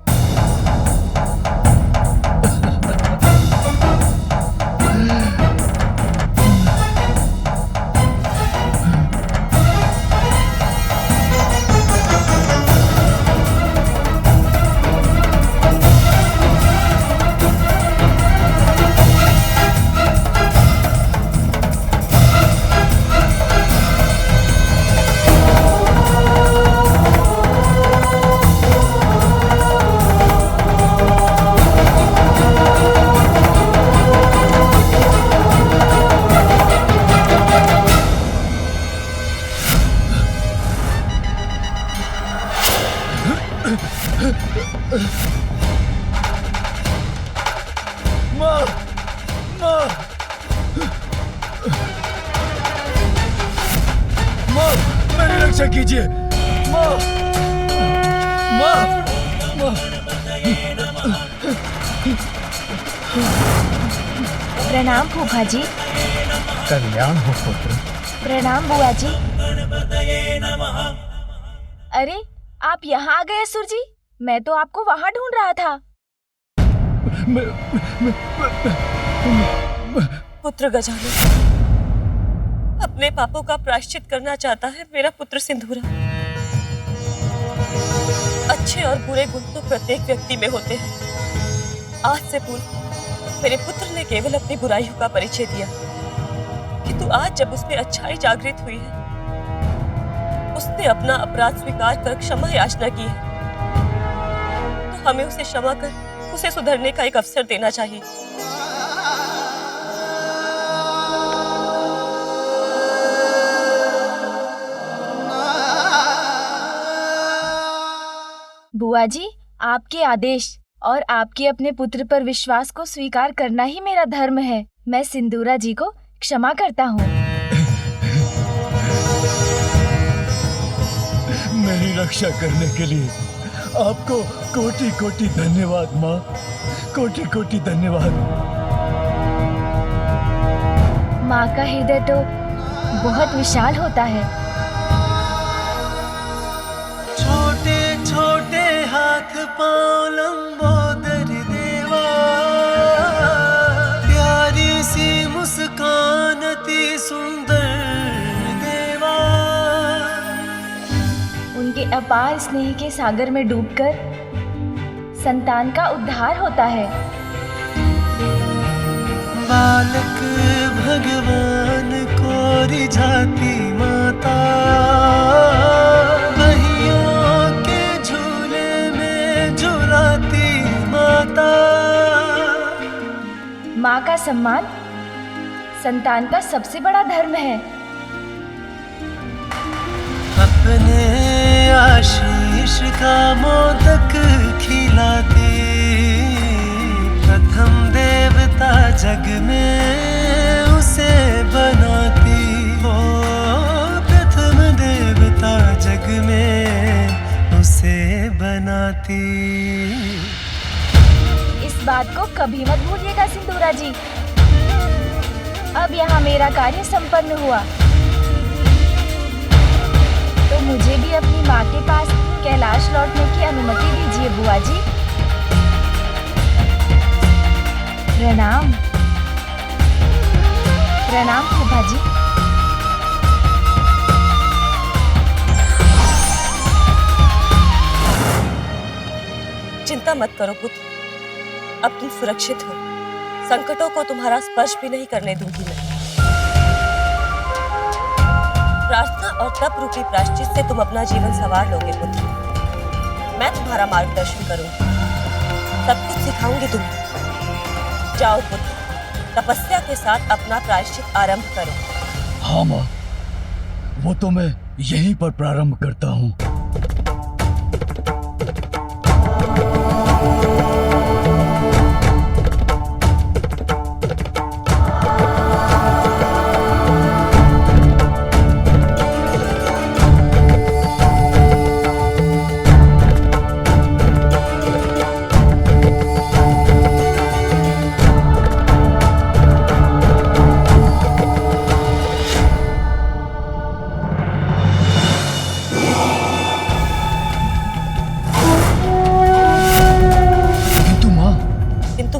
मेरी रक्षा कीजिए माँ, माँ, माँ। प्रणाम फूफा जी। कल्याण हो पुत्र। प्रणाम बुआ जी। अरे, आप यहाँ आ गए असुर जी? मैं तो आपको वहाँ ढूंढ रहा था। पुत्र गजानन, अपने पापों का प्रायश्चित करना चाहता है मेरा पुत्र सिंदूरा। अच्छे और बुरे गुण तो प्रत्येक व्यक्ति में होते हैं। आज से पूर्व मेरे पुत्र ने केवल अपनी बुराइयों का परिचय दिया, किंतु आज जब उसमें अच्छाई जागृत हुई है, उसने अपना अपराध स्वीकार कर क्षमा याचना की है, तो हमें उसे क्षमा कर उसे सुधरने का एक अवसर देना चाहिए। बुआ जी, आपके आदेश और आपके अपने पुत्र पर विश्वास को स्वीकार करना ही मेरा धर्म है। मैं सिंदूरा जी को क्षमा करता हूँ। मेरी रक्षा करने के लिए आपको कोटि कोटि धन्यवाद माँ, कोटि कोटि धन्यवाद। माँ का हृदय तो बहुत विशाल होता है। छोटे छोटे हाथ पाँव लंबोदर देवा, प्यारी सी मुस्कान अति सुंदर देवा। उनके अपार स्नेह के सागर में डूबकर संतान का उद्धार होता है। बालक भगवान को रिझाती माता, बहियों के झूले में झुलाती माता। माँ का सम्मान संतान का सबसे बड़ा धर्म है। अपने आशीष का मोदक खिलाती, प्रथम देवता जग में उसे बनाती। हो प्रथम देवता जग में उसे बनाती। इस बात को कभी मत भूलिएगा सिंदूरा जी। अब यहाँ मेरा कार्य संपन्न हुआ, तो मुझे भी अपनी माँ के पास कैलाश लौटने की अनुमति दीजिए बुआ जी। प्रणाम। प्रणाम फूफा जी। चिंता मत करो पुत्र, अब तुम सुरक्षित हो। संकटों को तुम्हारा स्पर्श भी नहीं करने दूंगी मैं। प्रार्थना और तप रूपी प्रायश्चित से तुम अपना जीवन संवार लोगे पुत्र। मैं तुम्हारा मार्गदर्शन करूंगी, सब कुछ सिखाऊंगी तुम्हें। जाओ पुत्र, तपस्या के साथ अपना प्रायश्चित आरंभ करो। हाँ माँ, वो तो मैं यहीं पर प्रारंभ करता हूँ।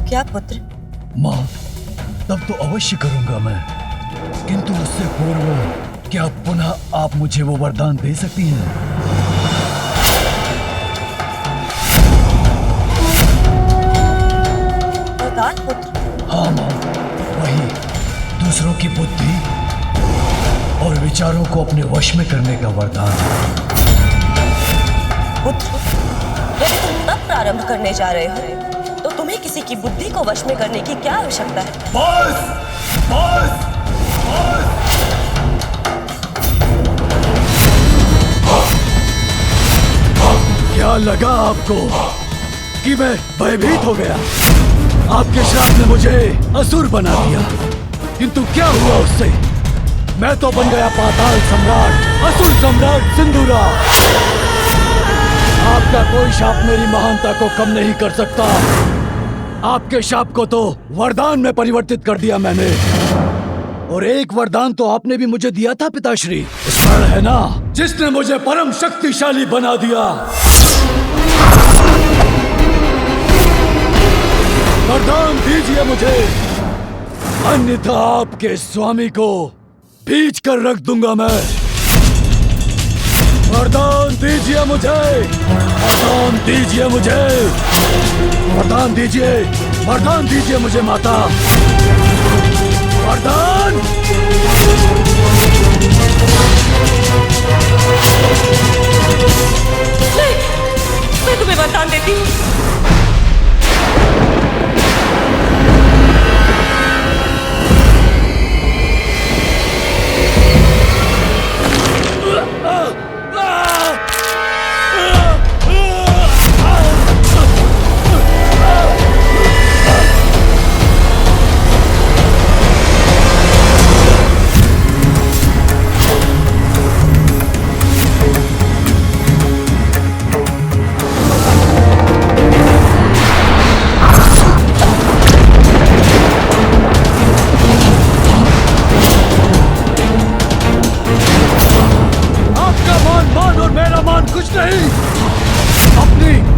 क्या पुत्र? माँ, तब तो अवश्य करूंगा मैं, किंतु उससे पूर्व क्या पुनः आप मुझे वो वरदान दे सकती हैं? वरदान पुत्र? हाँ माँ, वही दूसरों की बुद्धि और विचारों को अपने वश में करने का वरदान। पुत्र, यदि तुम तब प्रारंभ करने जा रहे हो तो तुम्हें किसी की बुद्धि को वश में करने की क्या आवश्यकता है? बस, बस, बस। क्या लगा आपको कि मैं भयभीत हो गया? आपके श्राप ने मुझे असुर बना दिया, किंतु क्या हुआ उससे? मैं तो बन गया पाताल सम्राट, असुर सम्राट सिंदूरा। आपका कोई शाप मेरी महानता को कम नहीं कर सकता। आपके शाप को तो वरदान में परिवर्तित कर दिया मैंने, और एक वरदान तो आपने भी मुझे दिया था पिताश्री, स्मरण है ना, जिसने मुझे परम शक्तिशाली बना दिया। वरदान दीजिए मुझे, अन्यथा आपके स्वामी को बीच कर रख दूंगा मैं। वरदान दीजिए मुझे, वरदान दीजिए मुझे, वरदान दीजिए, वरदान दीजिए मुझे माता, वरदान। मैं तुम्हें वरदान देती हूँ।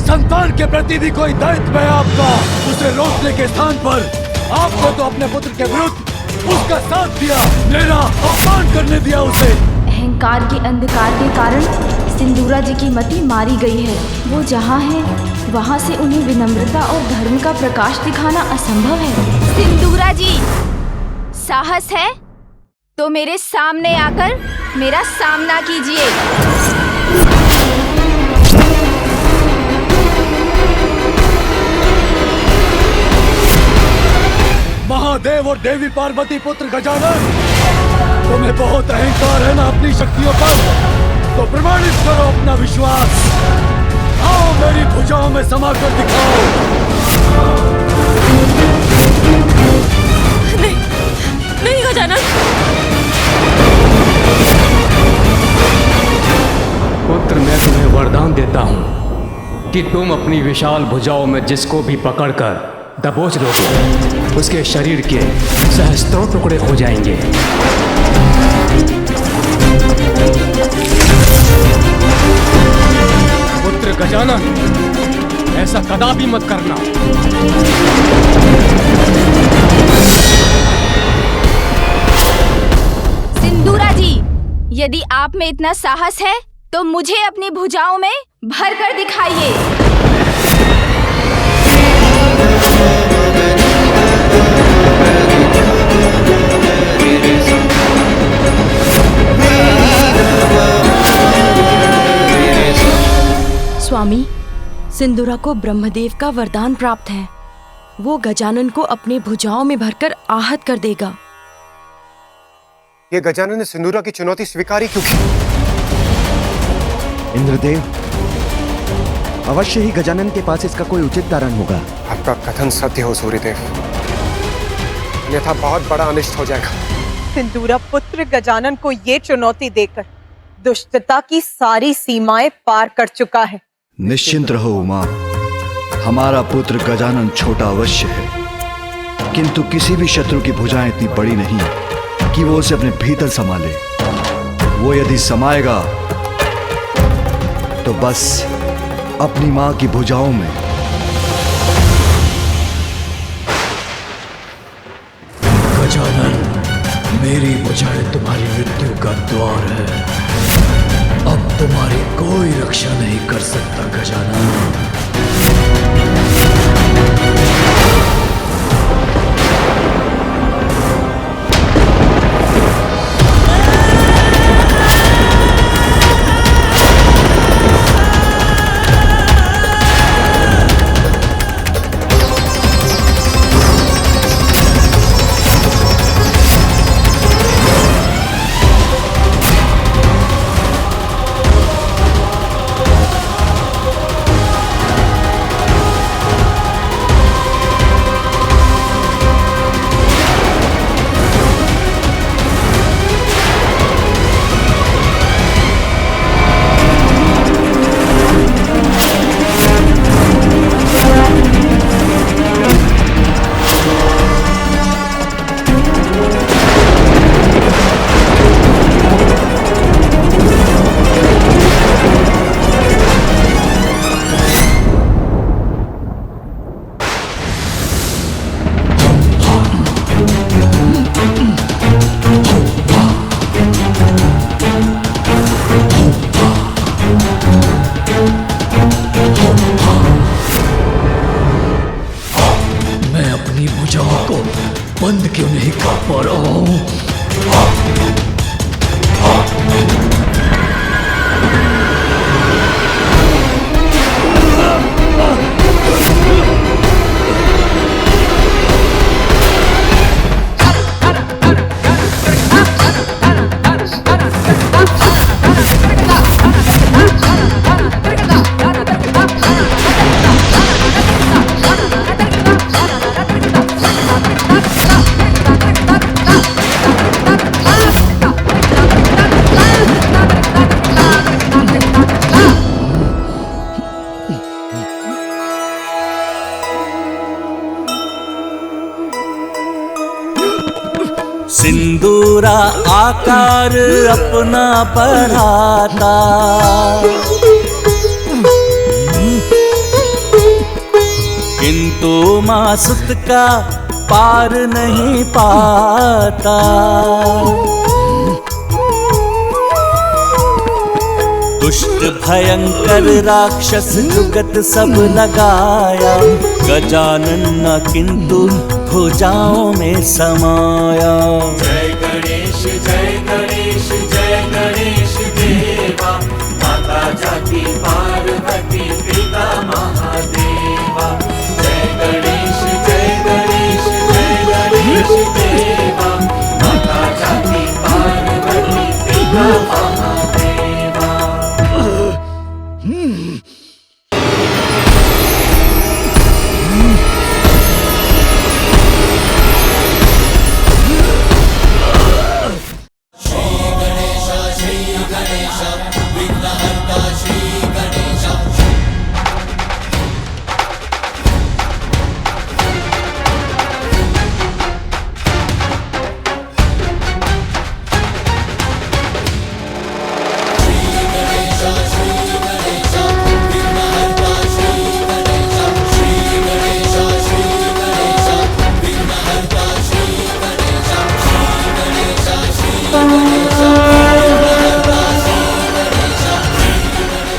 संतान के प्रति भी कोई दायित्व है आपका। उसे रोकने के स्थान पर आपने तो अपने पुत्र के विरुद्ध उसका साथ दिया, मेरा अपमान करने दिया उसे। अहंकार के अंधकार के कारण सिंदूरा जी की मति मारी गई है। वो जहाँ है वहाँ से उन्हें विनम्रता और धर्म का प्रकाश दिखाना असंभव है। सिंदूरा जी, साहस है तो मेरे सामने आकर मेरा सामना कीजिए। महादेव और देवी पार्वती पुत्र गजानन, तुम्हें बहुत अहंकार है ना अपनी शक्तियों पर, तो प्रमाणित करो अपना विश्वास। आओ मेरी भुजाओं में समा कर दिखाओ। नहीं, नहीं गजानन। पुत्र, मैं तुम्हें वरदान देता हूँ कि तुम अपनी विशाल भुजाओं में जिसको भी पकड़कर दबोच लोगे, उसके शरीर के सहस्त्रों टुकड़े हो जाएंगे। पुत्र गजानन, ऐसा कदापि मत करना। सिंदूरा जी, यदि आप में इतना साहस है तो मुझे अपनी भुजाओं में भर कर दिखाइए। स्वामी, सिंदूरा को ब्रह्मदेव का वरदान प्राप्त है। वो गजानन को अपने भुजाओं में भरकर आहत कर देगा। ये गजानन ने सिंदूरा की चुनौती स्वीकारी क्यों की? इंद्रदेव, अवश्य ही गजानन के पास इसका कोई उचित कारण होगा। आपका कथन सत्य हो सूर्यदेव, अन्यथा बहुत बड़ा अनिष्ट हो जाएगा। सिंदूरा पुत्र गजानन को ये चुनौती देकर दुष्टता की सारी सीमाएं पार कर चुका है। निश्चिंत रहो उमा, हमारा पुत्र गजानन छोटा अवश्य है, किंतु किसी भी शत्रु की भुजाएं इतनी बड़ी नहीं कि वो उसे अपने भीतर संभाले। वो यदि समाएगा तो बस अपनी मां की भुजाओं में। गजानन, मेरी भुजाएं तुम्हारी मृत्यु का द्वार है। अब तुम्हारी कोई रक्षा नहीं कर सकता गजानन। बंद क्यों नहीं कर पा रहा हूं? सिंदूरा आकार अपना बढ़ाता, किंतु मासुत का पार नहीं पाता। दुष्ट भयंकर राक्षस जुगत सब लगाया, गजानन न किंतु भुजाओं में समाया। जय गणेश जय गणेश जय गणेश देवा, माता जाकी पार्वती पिता महादेवा। जय गणेश जय गणेश जय गणेश देवा, माता जाकी पार्वती पिता महादेवा।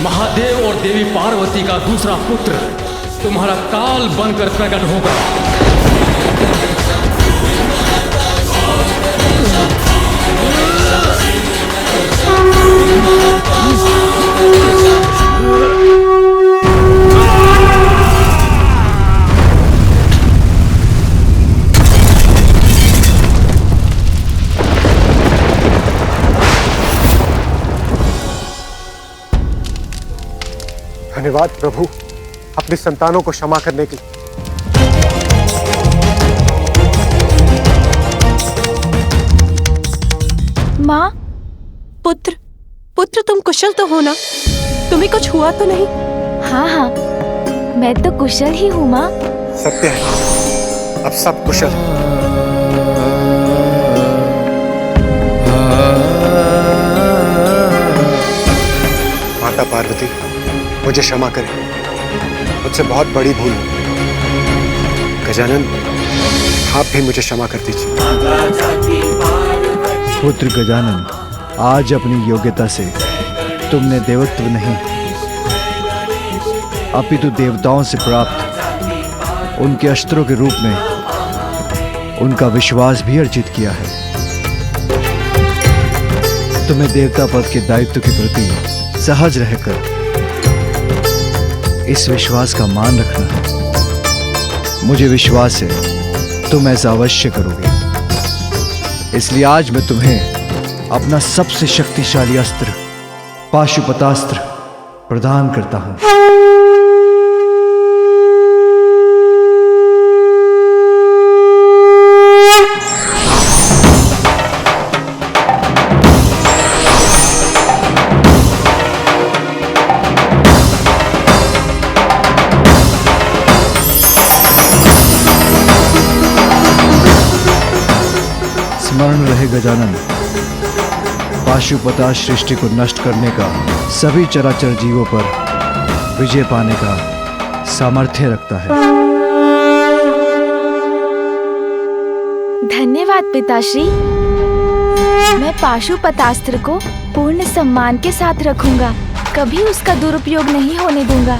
महादेव और देवी पार्वती का दूसरा पुत्र तुम्हारा काल बनकर प्रकट होगा। धन्यवाद प्रभु, अपनी संतानों को क्षमा करने के लिए। माँ, पुत्र पुत्र तुम कुशल तो हो ना? तुम्हें कुछ हुआ तो नहीं? हाँ हाँ, मैं तो कुशल ही हूँ माँ। सत्य है, अब सब कुशल। माता पार्वती, मुझे क्षमा करें, मुझसे बहुत बड़ी भूल हुई। गजानन, आप भी मुझे क्षमा कर दीजिए। पुत्र गजानन, आज अपनी योग्यता से तुमने देवत्व नहीं अपितु देवताओं से प्राप्त उनके अस्त्रों के रूप में उनका विश्वास भी अर्जित किया है। तुम्हें देवता पद के दायित्व के प्रति सहज रहकर इस विश्वास का मान रखना है। मुझे विश्वास है तुम ऐसा अवश्य करोगे, इसलिए आज मैं तुम्हें अपना सबसे शक्तिशाली अस्त्र पाशुपतास्त्र प्रदान करता हूं। स्मरण रहे गजानन, पाशुपता सृष्टि को नष्ट करने का, सभी चराचर जीवों पर विजय पाने का सामर्थ्य रखता है। धन्यवाद पिताश्री, मैं पाशुपतास्त्र को पूर्ण सम्मान के साथ रखूंगा, कभी उसका दुरुपयोग नहीं होने दूंगा।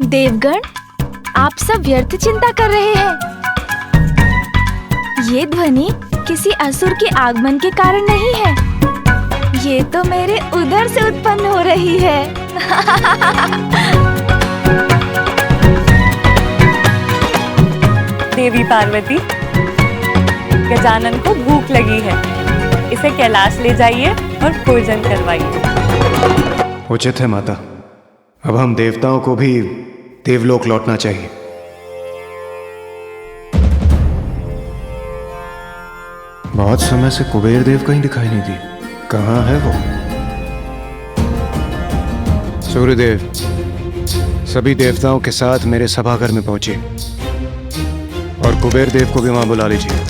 देवगण, आप सब व्यर्थ चिंता कर रहे हैं। ये ध्वनि किसी असुर के आगमन के कारण नहीं है, ये तो मेरे उदर से उत्पन्न हो रही है। देवी पार्वती, गजानन को भूख लगी है, इसे कैलाश ले जाइए और भोजन करवाइए। उचित है माता, अब हम देवताओं को भी देवलोक लौटना चाहिए। बहुत समय से कुबेर देव कहीं दिखाई नहीं दी। कहाँ है वो? सूर्यदेव सभी देवताओं के साथ मेरे सभागार में पहुंचे और कुबेर देव को भी वहां बुला लीजिए।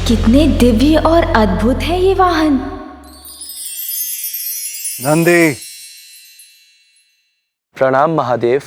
कितने दिव्य और अद्भुत है ये वाहन। नंदी। प्रणाम महादेव।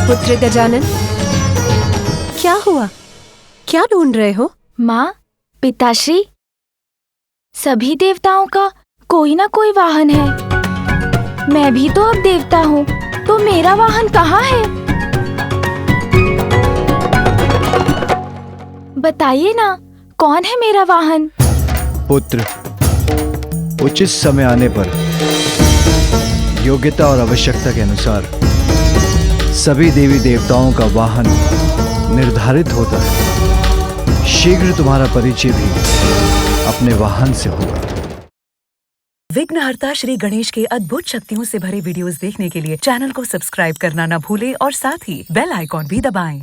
पुत्र गजानन, क्या हुआ? क्या ढूंढ रहे हो? माँ, पिताश्री, सभी देवताओं का कोई ना कोई वाहन है। मैं भी तो अब देवता हूँ, तो मेरा वाहन कहाँ है? बताइए ना, कौन है मेरा वाहन? पुत्र, उचित समय आने पर योग्यता और आवश्यकता के अनुसार सभी देवी देवताओं का वाहन निर्धारित होता है। शीघ्र तुम्हारा परिचय भी अपने वाहन से होगा। विघ्नहर्ता श्री गणेश के अद्भुत शक्तियों से भरे वीडियोस देखने के लिए चैनल को सब्सक्राइब करना न भूलें और साथ ही बेल आइकॉन भी दबाएं।